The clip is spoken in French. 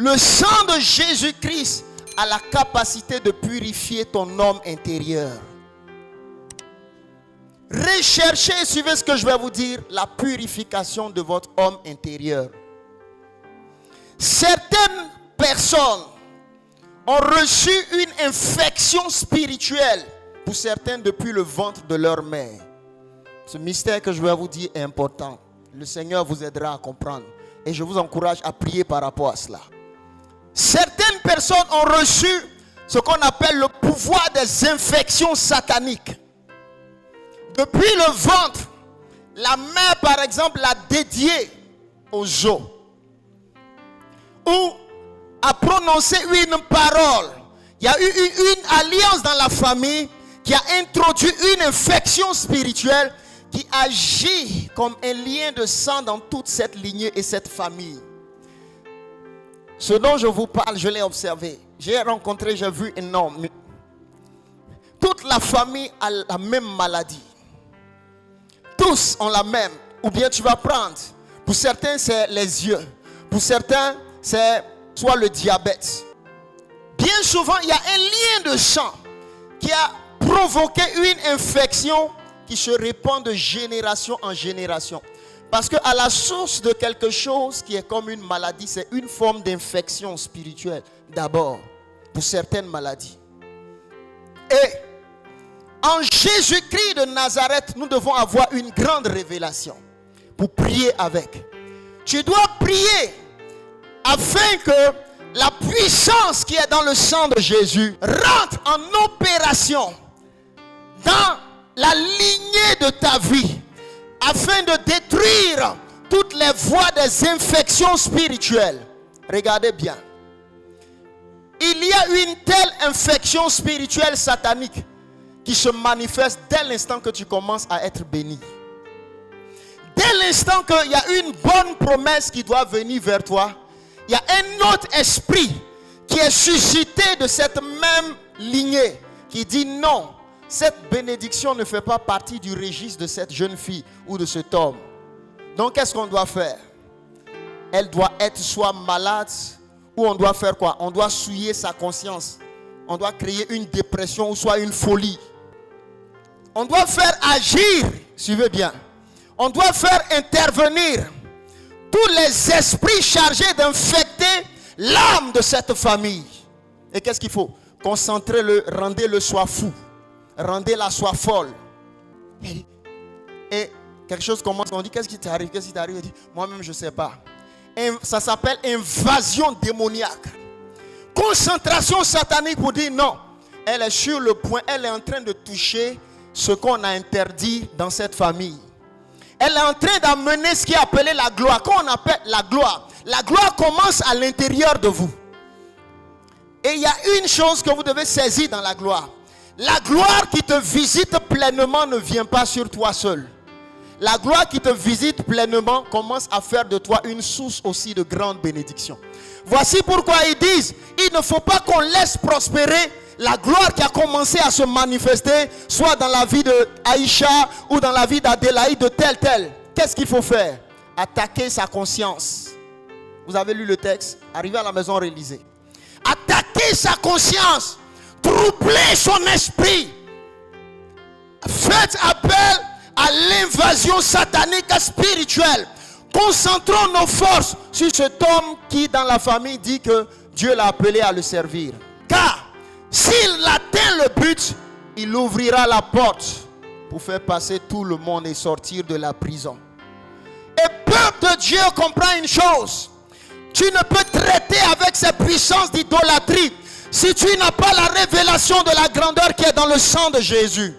Le sang de Jésus-Christ a la capacité de purifier ton homme intérieur. Recherchez, suivez ce que je vais vous dire, la purification de votre homme intérieur. Certaines personnes ont reçu une infection spirituelle, pour certains depuis le ventre de leur mère. Ce mystère que je vais vous dire est important. Le Seigneur vous aidera à comprendre. Et je vous encourage à prier par rapport à cela. Certaines personnes ont reçu ce qu'on appelle le pouvoir des infections sataniques. Depuis le ventre, la mère par exemple l'a dédié aux os. Ou a prononcé une parole. Il y a eu une alliance dans la famille qui a introduit une infection spirituelle qui agit comme un lien de sang dans toute cette lignée et cette famille. Ce dont je vous parle, je l'ai observé. J'ai rencontré, j'ai vu un homme. Toute la famille a la même maladie. Tous ont la même. Ou bien tu vas prendre. Pour certains, c'est les yeux. Pour certains, c'est soit le diabète. Bien souvent, il y a un lien de sang qui a provoqué une infection qui se répand de génération en génération. Parce qu'à la source de quelque chose qui est comme une maladie, c'est une forme d'infection spirituelle d'abord, pour certaines maladies. Et en Jésus-Christ de Nazareth, nous devons avoir une grande révélation pour prier avec. Tu dois prier afin que la puissance qui est dans le sang de Jésus rentre en opération dans la lignée de ta vie, afin de détruire toutes les voies des infections spirituelles. Regardez bien. Il y a une telle infection spirituelle satanique qui se manifeste dès l'instant que tu commences à être béni. Dès l'instant qu'il y a une bonne promesse qui doit venir vers toi, il y a un autre esprit qui est suscité de cette même lignée qui dit non. Cette bénédiction ne fait pas partie du registre de cette jeune fille ou de cet homme. Donc, qu'est-ce qu'on doit faire? Elle doit être soit malade ou on doit faire quoi? On doit souiller sa conscience. On doit créer une dépression ou soit une folie. On doit faire agir, suivez bien. On doit faire intervenir tous les esprits chargés d'infecter l'âme de cette famille. Et qu'est-ce qu'il faut? Concentrez-le, rendez-le soit fou. Rendez-la soit folle. Et quelque chose commence, on dit qu'est-ce qui t'arrive? Qu'est-ce qui t'arrive? Il dit moi-même je ne sais pas. Ça s'appelle invasion démoniaque. Concentration satanique pour dire non. Elle est sur le point, elle est en train de toucher ce qu'on a interdit dans cette famille. Elle est en train d'amener ce qui est appelé la gloire. Quand on appelle la gloire commence à l'intérieur de vous. Et il y a une chose que vous devez saisir dans la gloire. La gloire qui te visite pleinement ne vient pas sur toi seul. La gloire qui te visite pleinement commence à faire de toi une source aussi de grande bénédiction. Voici pourquoi ils disent, il ne faut pas qu'on laisse prospérer la gloire qui a commencé à se manifester, soit dans la vie de Aïcha ou dans la vie d'Adélaïde de tel. Qu'est-ce qu'il faut faire? Attaquer sa conscience. Vous avez lu le texte? Arrivez à la maison, relisez. Attaquer sa conscience. Troubler son esprit. Faites appel à l'invasion satanique spirituelle. Concentrons nos forces sur cet homme qui dans la famille dit que Dieu l'a appelé à le servir. Car s'il atteint le but, il ouvrira la porte pour faire passer tout le monde et sortir de la prison. Et peuple de Dieu comprend une chose. Tu ne peux traiter avec ces puissances d'idolâtrie si tu n'as pas la révélation de la grandeur qui est dans le sang de Jésus.